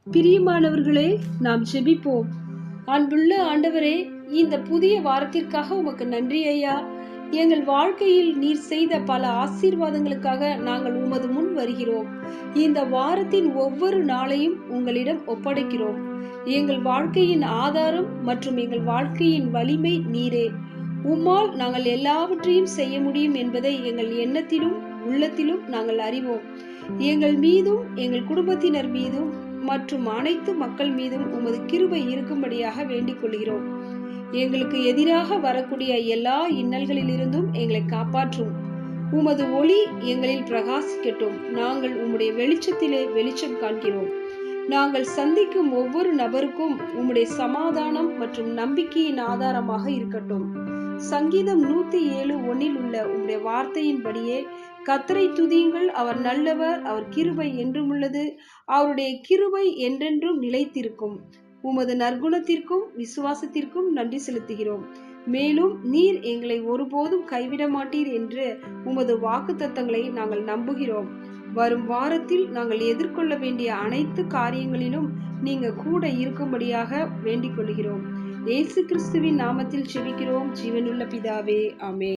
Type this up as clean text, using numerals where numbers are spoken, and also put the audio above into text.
பிரியமானவர்களே, நாம் ஜெபிப்போம். அன்புள்ள ஆண்டவரே, இந்த புதிய வாரத்திற்காக உமக்கு நன்றி ஐயா. எங்கள் வாழ்க்கையில் நீர் செய்த பல ஆசீர்வாதங்களுக்காக நாங்கள் உமது முன் வருகிறோம். இந்த வாரத்தின் ஒவ்வொரு நாளையும் உங்களிடம் ஒப்படைக்கிறோம். எங்கள் வாழ்க்கையின் ஆதாரம் மற்றும் எங்கள் வாழ்க்கையின் வலிமை நீரே. உம்மால் நாங்கள் எல்லாவற்றையும் செய்ய முடியும் என்பதை எங்கள் எண்ணத்திலும் உள்ளத்திலும் நாங்கள் அறிவோம். எங்கள் மீதும் எங்கள் குடும்பத்தினர் மீதும் மற்றும் அனைத்து மக்கள் மீதும் உமது கிருபை இருக்கும்படியாக வேண்டிக் கொள்கிறோம். எங்களுக்கு எதிராக வரக்கூடிய எல்லா இன்னல்களிலிருந்தும் எங்களை காப்பாற்றும். உமது ஒளி எங்களில் பிரகாசிக்கட்டும். நாங்கள் உம்முடைய வெளிச்சத்திலே வெளிச்சம் காண்கிறோம். நாங்கள் சந்திக்கும் ஒவ்வொரு நபருக்கும் உம்முடைய சமாதானம் மற்றும் நம்பிக்கையின் ஆதாரமாக இருக்கட்டும். சங்கீதம் 107:1 உள்ள உம்முடைய வார்த்தையின்படியே, கர்த்தரை துதியுங்கள், அவர் நல்லவர், அவர் கிருபை என்றும் உள்ளது, அவருடைய கிருபை என்றென்றும் நிலைத்திருக்கும். உமது நற்குணத்திற்கும் விசுவாசத்திற்கும் நன்றி செலுத்துகிறோம். மேலும் நீர் எங்களை ஒருபோதும் கைவிட மாட்டீர் என்று உமது வாக்குத்தத்தங்களை நாங்கள் நம்புகிறோம். வரும் வாரத்தில் நாங்கள் எதிர்கொள்ள வேண்டிய அனைத்து காரியங்களிலும் நீங்க கூட இருக்கும்படியாக வேண்டிக் கொள்கிறோம். இயேசு கிறிஸ்துவின் நாமத்தில் ஜெபிக்கிறோம் ஜீவனுள்ள பிதாவே, ஆமென்.